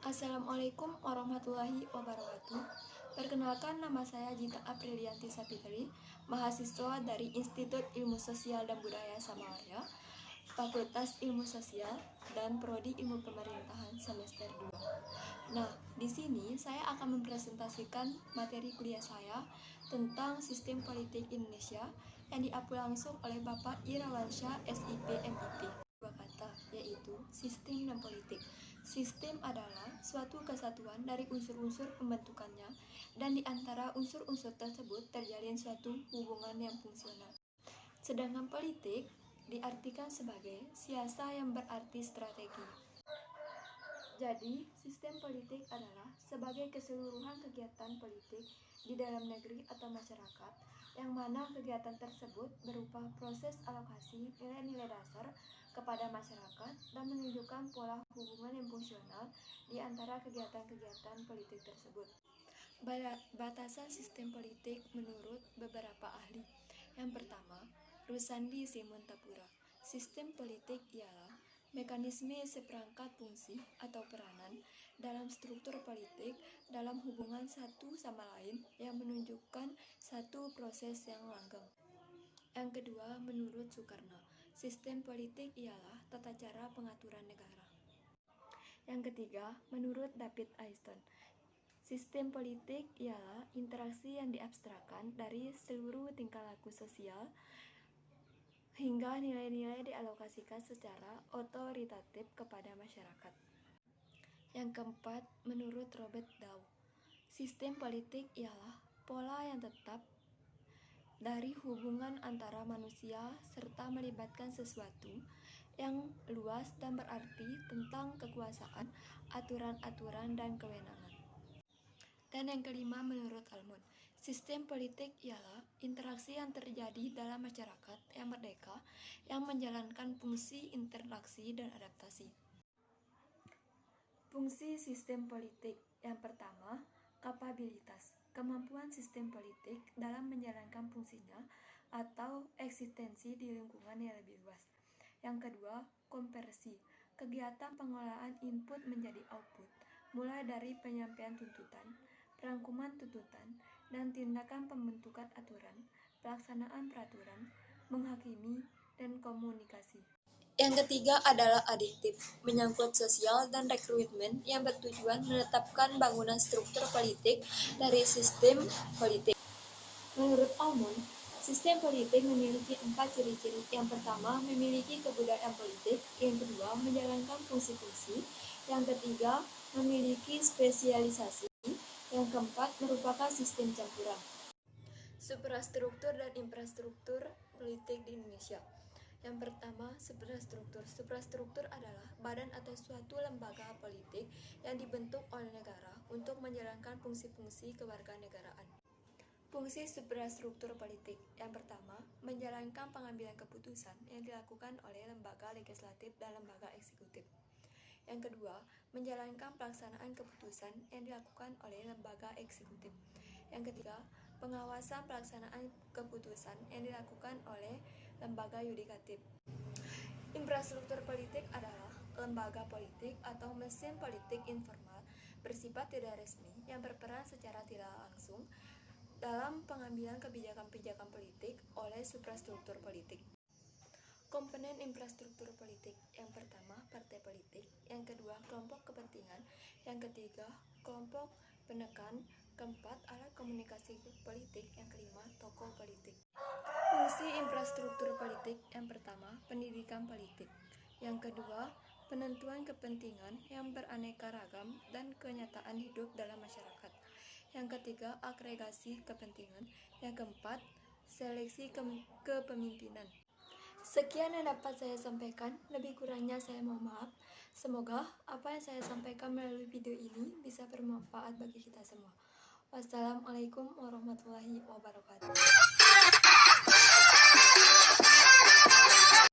Assalamualaikum warahmatullahi wabarakatuh. Perkenalkan, nama saya Gita Aprilianti Sapitri, mahasiswa dari Institut Ilmu Sosial dan Budaya Samawaria, Fakultas Ilmu Sosial dan Prodi Ilmu Pemerintahan semester 2. Nah, di sini saya akan mempresentasikan materi kuliah saya tentang sistem politik Indonesia yang diapu langsung oleh Bapak Irawansyah SIP MIP. Dua kata, yaitu sistem dan politik. Sistem adalah suatu kesatuan dari unsur-unsur pembentukannya, dan di antara unsur-unsur tersebut terjalin suatu hubungan yang fungsional. Sedangkan politik diartikan sebagai siasa yang berarti strategi. Jadi, sistem politik adalah sebagai keseluruhan kegiatan politik di dalam negeri atau masyarakat, yang mana kegiatan tersebut berupa proses alokasi nilai-nilai dasar kepada masyarakat dan menunjukkan pola hubungan yang fungsional di antara kegiatan-kegiatan politik tersebut. Batasan sistem politik menurut beberapa ahli. Yang pertama, Rusandi Simonpura. Sistem politik ialah mekanisme seperangkat fungsi atau peranan dalam struktur politik dalam hubungan satu sama lain yang menunjukkan satu proses yang langgeng. Yang kedua, menurut Soekarno, sistem politik ialah tata cara pengaturan negara. Yang ketiga, menurut David Easton, sistem politik ialah interaksi yang diabstrakkan dari seluruh tingkah laku sosial hingga nilai-nilai dialokasikan secara otoritatif kepada masyarakat. Yang keempat, menurut Robert Daw, sistem politik ialah pola yang tetap dari hubungan antara manusia serta melibatkan sesuatu yang luas dan berarti tentang kekuasaan, aturan-aturan, dan kewenangan. Dan yang kelima, menurut Almond, sistem politik ialah interaksi yang terjadi dalam masyarakat yang merdeka yang menjalankan fungsi interaksi dan adaptasi. Fungsi sistem politik. Yang pertama, kapabilitas, kemampuan sistem politik dalam menjalankan fungsinya atau eksistensi di lingkungan yang lebih luas. Yang kedua, konversi, kegiatan pengolahan input menjadi output, mulai dari penyampaian tuntutan, perangkuman tuntutan, dan tindakan pembentukan aturan, pelaksanaan peraturan, menghakimi, dan komunikasi. Yang ketiga adalah adiktif, menyangkut sosial dan rekrutmen yang bertujuan menetapkan bangunan struktur politik dari sistem politik. Menurut Almond, sistem politik memiliki 4 ciri-ciri. Yang pertama, memiliki kebudayaan politik. Yang kedua, menjalankan fungsi-fungsi. Yang ketiga, memiliki spesialisasi. Yang keempat, merupakan sistem campuran. Suprastruktur dan infrastruktur politik di Indonesia. Yang pertama, suprastruktur. Suprastruktur adalah badan atau suatu lembaga politik yang dibentuk oleh negara untuk menjalankan fungsi-fungsi kewarganegaraan. Fungsi suprastruktur politik. Yang pertama, menjalankan pengambilan keputusan yang dilakukan oleh lembaga legislatif dan lembaga eksekutif. Yang kedua, menjalankan pelaksanaan keputusan yang dilakukan oleh lembaga eksekutif. Yang ketiga, pengawasan pelaksanaan keputusan yang dilakukan oleh lembaga yudikatif. Infrastruktur politik adalah lembaga politik atau mesin politik informal bersifat tidak resmi yang berperan secara tidak langsung dalam pengambilan kebijakan-kebijakan politik oleh suprastruktur politik. Komponen infrastruktur politik. Yang pertama, partai politik. Yang kedua, kelompok kepentingan. Yang ketiga, kelompok penekan. Keempat, alat komunikasi politik. Yang kelima, tokoh politik. Fungsi infrastruktur politik. Yang pertama, pendidikan politik. Yang kedua, penentuan kepentingan yang beraneka ragam dan kenyataan hidup dalam masyarakat. Yang ketiga, agregasi kepentingan. Yang keempat, seleksi kepemimpinan. Sekian yang dapat saya sampaikan, lebih kurangnya saya mohon maaf. Semoga apa yang saya sampaikan melalui video ini bisa bermanfaat bagi kita semua. Wassalamualaikum warahmatullahi wabarakatuh.